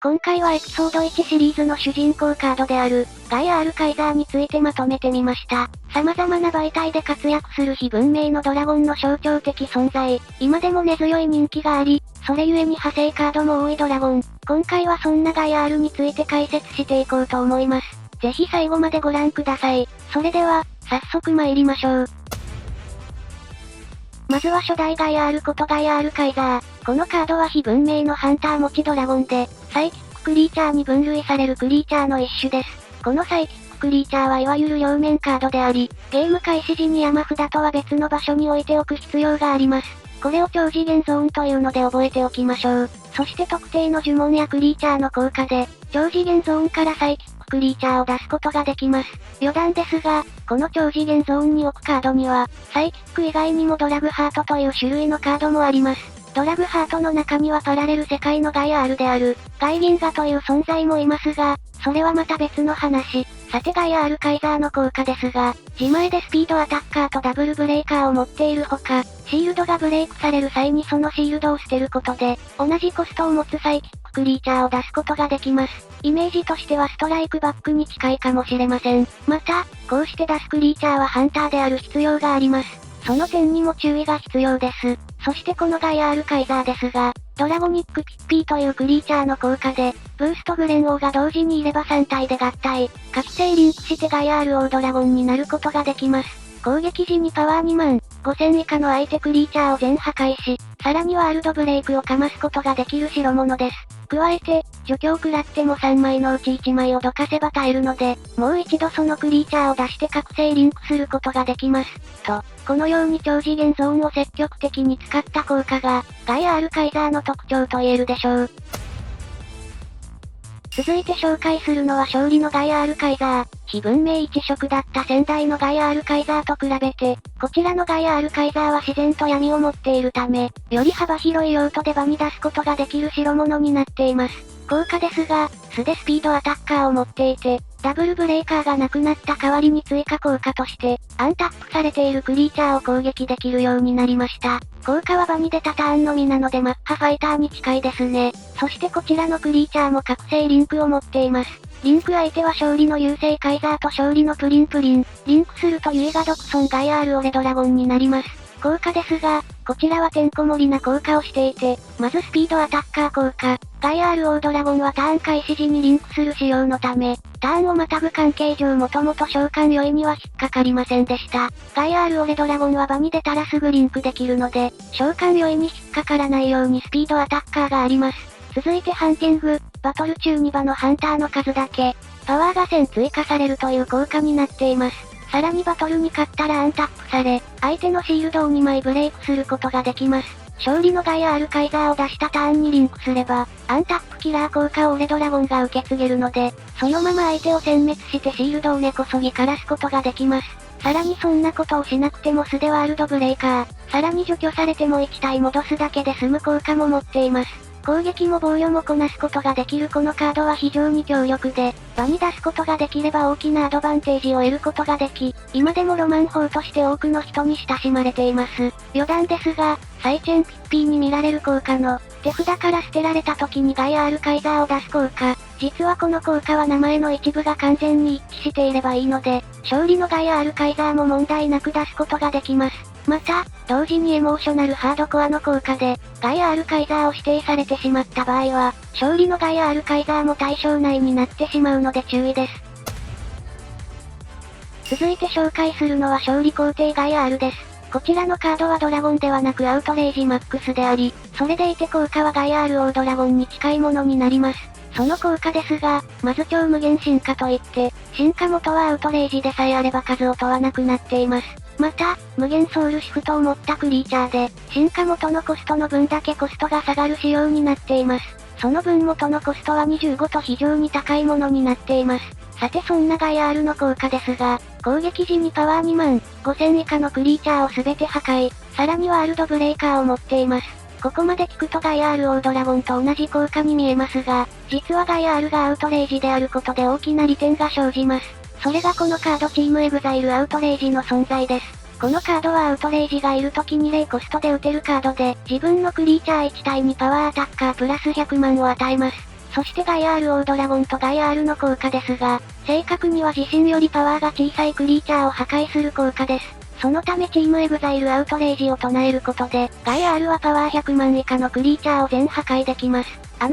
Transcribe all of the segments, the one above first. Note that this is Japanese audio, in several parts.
今回はエピソード1シリーズの主人公カードである、ガイアールカイザーについてまとめてみました。様々な媒体で活躍する非文明のドラゴンの象徴的存在。今でも根強い人気があり、それゆえに派生カードも多いドラゴン。今回はそんなガイアールについて解説していこうと思います。ぜひ最後までご覧ください。それでは、早速参りましょう。まずは初代ガイアールことガイアールカイザー。このカードは非文明のハンター持ちドラゴンで、サイキッククリーチャーに分類されるクリーチャーの一種です。このサイキッククリーチャーはいわゆる両面カードであり、ゲーム開始時に山札とは別の場所に置いておく必要があります。これを超次元ゾーンというので覚えておきましょう。そして特定の呪文やクリーチャーの効果で、超次元ゾーンからサイキッククリーチャーを出すことができます。余談ですが、この超次元ゾーンに置くカードには、サイキック以外にもドラグハートという種類のカードもあります。ドラグハートの中にはパラレル世界のガイアールである、ガイギンガという存在もいますが、それはまた別の話。さてガイアールカイザーの効果ですが、自前でスピードアタッカーとダブルブレイカーを持っているほか、シールドがブレイクされる際にそのシールドを捨てることで、同じコストを持つサイキッククリーチャーを出すことができます。イメージとしてはストライクバックに近いかもしれません。また、こうして出すクリーチャーはハンターである必要があります。その点にも注意が必要です。そしてこのガイアールカイザーですが、ドラゴニックピッピーというクリーチャーの効果で、ブーストグレン王が同時にいれば3体で合体、覚醒リンクしてガイアール王ドラゴンになることができます。攻撃時にパワー2万5000以下の相手クリーチャーを全破壊し、さらにワールドブレイクをかますことができる代物です。加えて、除去を食らっても3枚のうち1枚をどかせば耐えるので、もう一度そのクリーチャーを出して覚醒リンクすることができます。と、このように超次元ゾーンを積極的に使った効果が、ガイアールカイザーの特徴と言えるでしょう。続いて紹介するのは勝利のガイアールカイザー。非文明一色だった先代のガイアールカイザーと比べて、こちらのガイアールカイザーは自然と闇を持っているため、より幅広い用途で場に出すことができる代物になっています。効果ですが、素でスピードアタッカーを持っていて、ダブルブレイカーがなくなった代わりに追加効果として、アンタップされているクリーチャーを攻撃できるようになりました。効果は場に出たターンのみなのでマッハファイターに近いですね。そしてこちらのクリーチャーも覚醒リンクを持っています。リンク相手は勝利の優勢カイザーと勝利のプリン。リンクするとユイガドクソンガイアールオレドラゴンになります。効果ですが、こちらはてんこ盛りな効果をしていて、まずスピードアタッカー効果。ガイアールオードラゴンはターン開始時にリンクする仕様のため、ターンをまたぐ関係上もともと召喚酔いには引っかかりませんでした。ガイアールオレドラゴンは場に出たらすぐリンクできるので、召喚酔いに引っかからないようにスピードアタッカーがあります。続いてハンティング、バトル中に場のハンターの数だけ、パワーが1000追加されるという効果になっています。さらにバトルに勝ったらアンタップされ、相手のシールドを2枚ブレイクすることができます。勝利のガイアールカイザーを出したターンにリンクすれば、アンタップキラー効果をオレドラゴンが受け継げるので、そのまま相手を殲滅してシールドを根こそぎ枯らすことができます。さらにそんなことをしなくても素でワールドブレイカー、さらに除去されても1体戻すだけで済む効果も持っています。攻撃も防御もこなすことができるこのカードは非常に強力で、場に出すことができれば大きなアドバンテージを得ることができ、今でもロマン砲として多くの人に親しまれています。余談ですが、サイチェンピッピーに見られる効果の、手札から捨てられた時にガイアールカイザーを出す効果。実はこの効果は名前の一部が完全に一致していればいいので、勝利のガイアールカイザーも問題なく出すことができます。また、同時にエモーショナルハードコアの効果で、ガイアールカイザーを指定されてしまった場合は、勝利のガイアールカイザーも対象内になってしまうので注意です。続いて紹介するのは勝利皇帝ガイアールです。こちらのカードはドラゴンではなくアウトレイジマックスであり、それでいて効果はガイアールオードラゴンに近いものになります。その効果ですが、まず超無限進化といって、進化元はアウトレイジでさえあれば数を問わなくなっています。また、無限ソウルシフトを持ったクリーチャーで、進化元のコストの分だけコストが下がる仕様になっています。その分元のコストは25と非常に高いものになっています。さてそんなガイアールの効果ですが、攻撃時にパワー2万5000以下のクリーチャーをすべて破壊、さらにワールドブレイカーを持っています。ここまで聞くとガイアールオードラゴンと同じ効果に見えますが、実はガイアールがアウトレイジであることで大きな利点が生じます。それがこのカードチームエグザイルアウトレイジの存在です。このカードはアウトレイジがいる時に0コストで打てるカードで、自分のクリーチャー1体にパワーアタッカープラス100万を与えます。そしてガイアール・オードラゴンとガイアールの効果ですが、正確には自身よりパワーが小さいクリーチャーを破壊する効果です。そのためチームエグザイルアウトレイジを唱えることで、ガイアールはパワー100万以下のクリーチャーを全破壊できます。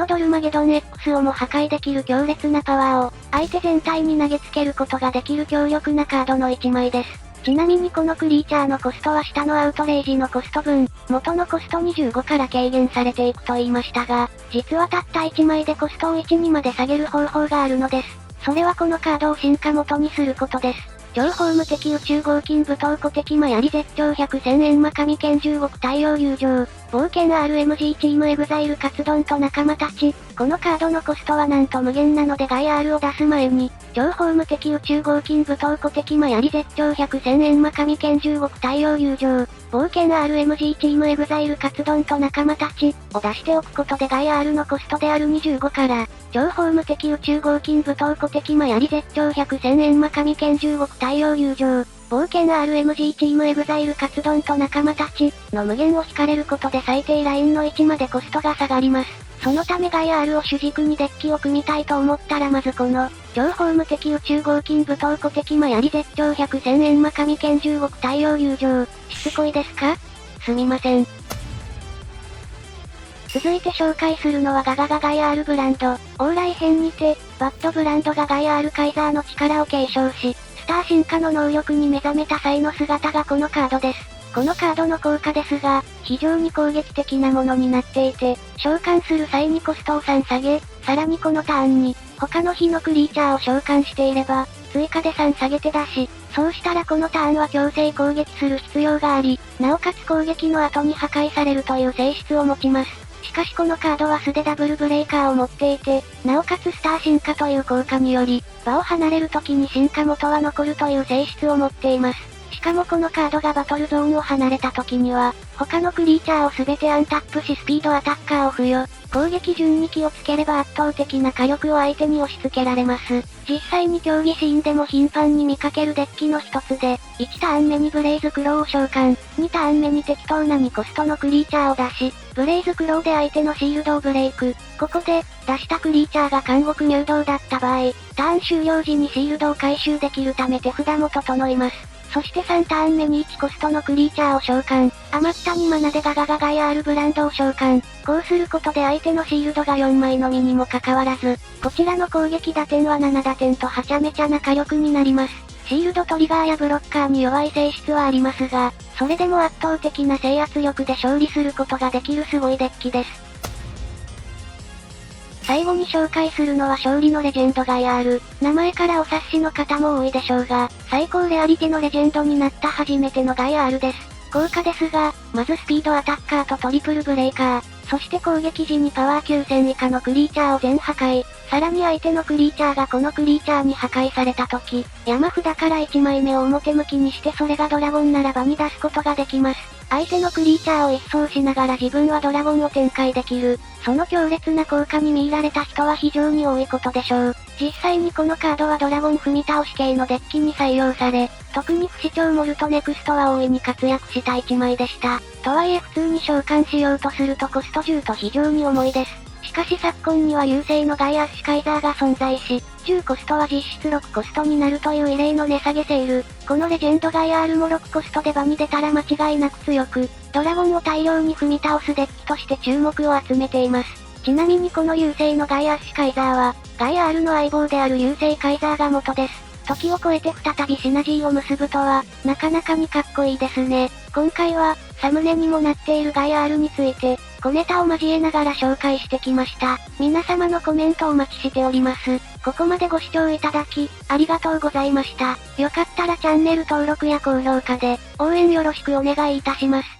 ドルマゲドン X をも破壊できる強烈なパワーを、相手全体に投げつけることができる強力なカードの1枚です。ちなみにこのクリーチャーのコストは下のアウトレイジのコスト分、元のコスト25から軽減されていくと言いましたが、実はたった1枚でコストを1にまで下げる方法があるのです。それはこのカードを進化元にすることです。超ホーム的宇宙合金武闘古敵魔槍絶頂100千円魔神剣15億太陽友情、冒険 RMG チームエグザイルカツ丼と仲間たち。このカードのコストはなんと無限なのでガイアールを出す前に、超ホーム的宇宙合金武闘古敵魔槍絶頂100千円魔神剣15億太陽友情、冒険 RMG チームエグザイルカツ丼と仲間たちを出しておくことでガイアールのコストである25から、超ホーム的宇宙合金武闘古敵魔槍絶頂100千円魔神剣15億太陽友情、冒険 RMG チームエグザイルカツ丼と仲間たちの無限を引かれることで最低ラインの1までコストが下がります。そのためガイアールを主軸にデッキを組みたいと思ったらまずこの、超ホーム的宇宙合金武闘古敵魔槍絶頂100千円魔神剣15億太陽友情、しつこいですか？すみません。続いて紹介するのはガガイアールブランド。往来編にて、バッドブランドがガイアールカイザーの力を継承し、スター進化の能力に目覚めた際の姿がこのカードです。このカードの効果ですが、非常に攻撃的なものになっていて、召喚する際にコストを3下げ、さらにこのターンに、他の日のクリーチャーを召喚していれば、追加で3下げて出し、そうしたらこのターンは強制攻撃する必要があり、なおかつ攻撃の後に破壊されるという性質を持ちます。しかしこのカードは素でダブルブレイカーを持っていて、なおかつスター進化という効果により、場を離れる時に進化元は残るという性質を持っています。しかもこのカードがバトルゾーンを離れた時には、他のクリーチャーを全てアンタップしスピードアタッカーを付与。攻撃順に気をつければ圧倒的な火力を相手に押し付けられます。実際に競技シーンでも頻繁に見かけるデッキの一つで、1ターン目にブレイズクローを召喚、2ターン目に適当な2コストのクリーチャーを出し、ブレイズクローで相手のシールドをブレイク。ここで、出したクリーチャーが監獄入道だった場合、ターン終了時にシールドを回収できるため手札も整います。そして3ターン目に1コストのクリーチャーを召喚。余った2マナでガガイアールブランドを召喚。こうすることで相手のシールドが4枚のみにもかかわらず、こちらの攻撃打点は7打点とはちゃめちゃな火力になります。シールドトリガーやブロッカーに弱い性質はありますが、それでも圧倒的な制圧力で勝利することができるすごいデッキです。最後に紹介するのは勝利のレジェンドガイアール。名前からお察しの方も多いでしょうが、最高レアリティのレジェンドになった初めてのガイアールです。効果ですが、まずスピードアタッカーとトリプルブレイカー、そして攻撃時にパワー9000以下のクリーチャーを全破壊。さらに相手のクリーチャーがこのクリーチャーに破壊された時、山札から1枚目を表向きにしてそれがドラゴンなら場に出すことができます。相手のクリーチャーを一掃しながら自分はドラゴンを展開できる。その強烈な効果に見入られた人は非常に多いことでしょう。実際にこのカードはドラゴン踏み倒し系のデッキに採用され、特に不死鳥モルトネクストは大いに活躍した1枚でした。とはいえ普通に召喚しようとするとコスト10と非常に重いです。しかし昨今には優勢のガイアッシュカイザーが存在し、10コストは実質6コストになるという異例の値下げセール。このレジェンドガイアールも6コストで場に出たら間違いなく強く、ドラゴンを大量に踏み倒すデッキとして注目を集めています。ちなみにこの優勢のガイアッシュカイザーは、ガイアールの相棒である優勢カイザーが元です。時を超えて再びシナジーを結ぶとは、なかなかにかっこいいですね。今回は、サムネにもなっているガイアールについて、小ネタを交えながら紹介してきました。皆様のコメントお待ちしております。ここまでご視聴いただき、ありがとうございました。よかったらチャンネル登録や高評価で、応援よろしくお願いいたします。